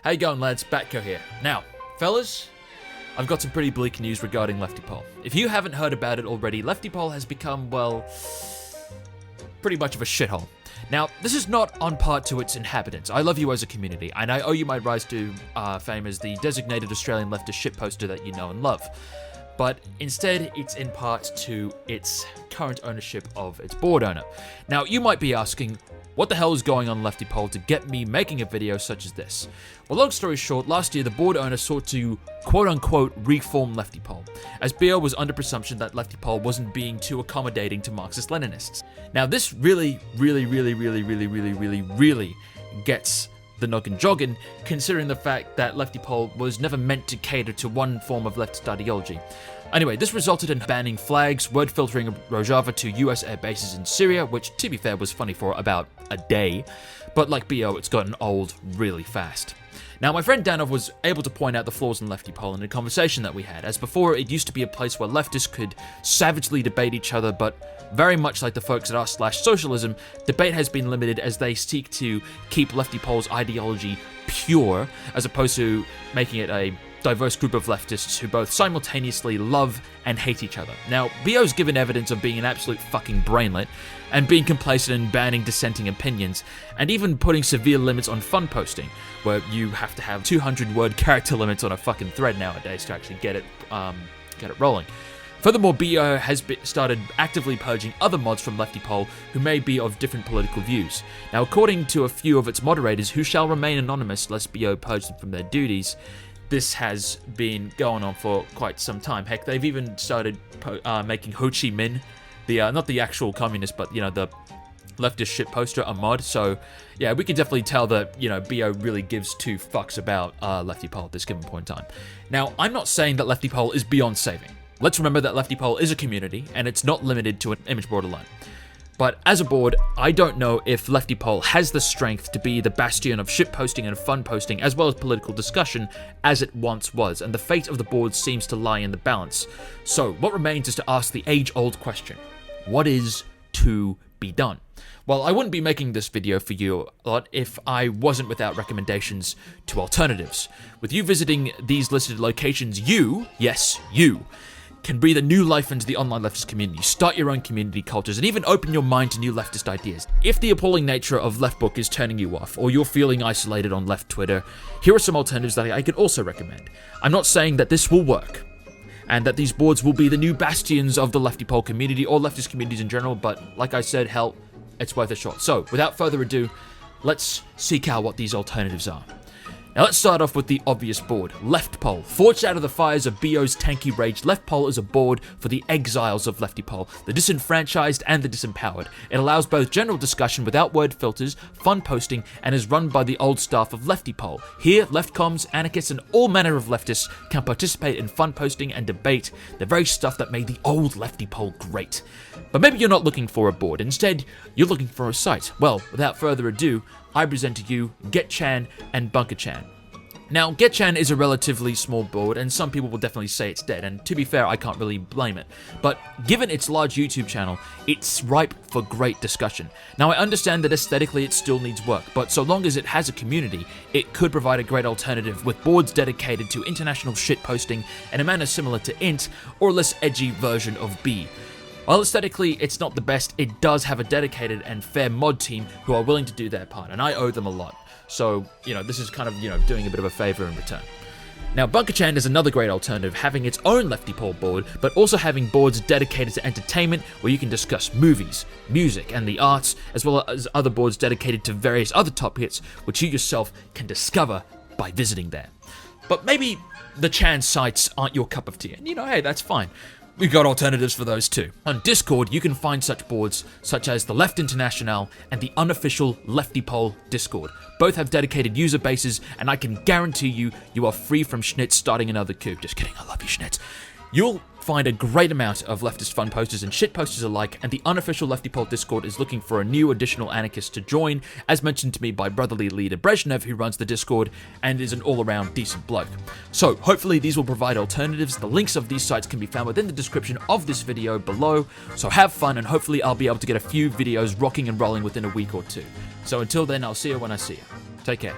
How you going, lads? Batco here. Now, fellas, I've got some pretty bleak news regarding leftypol. If you haven't heard about it already, leftypol has become, well, pretty much of a shithole. Now, this is not on part to its inhabitants. I love you as a community, and I owe you my rise to fame as the designated Australian leftist shitposter that you know and love. But instead, it's in part to its current ownership of its board owner. Now, you might be asking, what the hell is going on leftypol to get me making a video such as this? Well, long story short, last year the board owner sought to quote-unquote reform leftypol, as BO was under presumption that leftypol wasn't being too accommodating to Marxist-Leninists. Now, this really gets the noggin jogging, considering the fact that leftypol was never meant to cater to one form of leftist ideology. Anyway, this resulted in banning flags, word filtering Rojava to US air bases in Syria, which, to be fair, was funny for about a day, but like BO, it's gotten old really fast. Now, my friend Danov was able to point out the flaws in leftypol in a conversation that we had, as before it used to be a place where leftists could savagely debate each other, but very much like the folks at r/socialism, debate has been limited as they seek to keep leftypol's ideology pure, as opposed to making it a diverse group of leftists who both simultaneously love and hate each other. Now, BO's given evidence of being an absolute fucking brainlet, and being complacent in banning dissenting opinions, and even putting severe limits on fun posting, where you have to have 200-word character limits on a fucking thread nowadays to actually get it rolling. Furthermore, BO has started actively purging other mods from leftypol who may be of different political views. Now, according to a few of its moderators who shall remain anonymous lest BO purge them from their duties, this has been going on for quite some time. Heck, they've even started making Ho Chi Minh, not the actual communist, but, you know, the leftist shit poster, a mod. So, yeah, we can definitely tell that, you know, BO really gives two fucks about leftypol at this given point in time. Now, I'm not saying that leftypol is beyond saving. Let's remember that leftypol is a community, and it's not limited to an image board alone. But as a board, I don't know if leftypol has the strength to be the bastion of shitposting and fun posting, as well as political discussion, as it once was, and the fate of the board seems to lie in the balance. So, what remains is to ask the age-old question: what is to be done? Well, I wouldn't be making this video for you lot if I wasn't without recommendations to alternatives. With you visiting these listed locations, you, yes, you, can breathe a new life into the online leftist community, start your own community cultures, and even open your mind to new leftist ideas. If the appalling nature of leftbook is turning you off, or you're feeling isolated on left Twitter, here are some alternatives that I could also recommend. I'm not saying that this will work, and that these boards will be the new bastions of the leftypol community, or leftist communities in general, but like I said, hell, it's worth a shot. So, without further ado, let's seek out what these alternatives are. Now let's start off with the obvious board, leftypol. Forged out of the fires of BO's tanky rage, leftypol is a board for the exiles of leftypol, the disenfranchised and the disempowered. It allows both general discussion without word filters, fun posting, and is run by the old staff of leftypol. Here, leftcoms, anarchists, and all manner of leftists can participate in fun posting and debate, the very stuff that made the old leftypol great. But maybe you're not looking for a board, instead, you're looking for a site. Well, without further ado, I present to you GetChan and BunkerChan. Now, GetChan is a relatively small board, and some people will definitely say it's dead, and to be fair, I can't really blame it. But given its large YouTube channel, it's ripe for great discussion. Now, I understand that aesthetically it still needs work, but so long as it has a community, it could provide a great alternative with boards dedicated to international shitposting in a manner similar to int, or a less edgy version of B. While aesthetically it's not the best, it does have a dedicated and fair mod team who are willing to do their part, and I owe them a lot. So, you know, this is kind of, you know, doing a bit of a favor in return. Now, BunkerChan is another great alternative, having its own leftypol board, but also having boards dedicated to entertainment where you can discuss movies, music, and the arts, as well as other boards dedicated to various other top hits, which you yourself can discover by visiting there. But maybe the Chan sites aren't your cup of tea, and you know, hey, that's fine. We've got alternatives for those too. On Discord, you can find such boards such as the Left International and the unofficial leftypol Discord. Both have dedicated user bases, and I can guarantee you are free from Schnitz starting another coup. Just kidding, I love you, Schnitz. You'll find a great amount of leftist fun posters and shit posters alike, and the unofficial leftypol Discord is looking for a new additional anarchist to join, as mentioned to me by brotherly leader Brezhnev, who runs the Discord and is an all-around decent bloke. So hopefully these will provide alternatives. The links of these sites can be found within the description of this video below, so have fun, and hopefully I'll be able to get a few videos rocking and rolling within a week or two. So until then, I'll see you when I see you. Take care.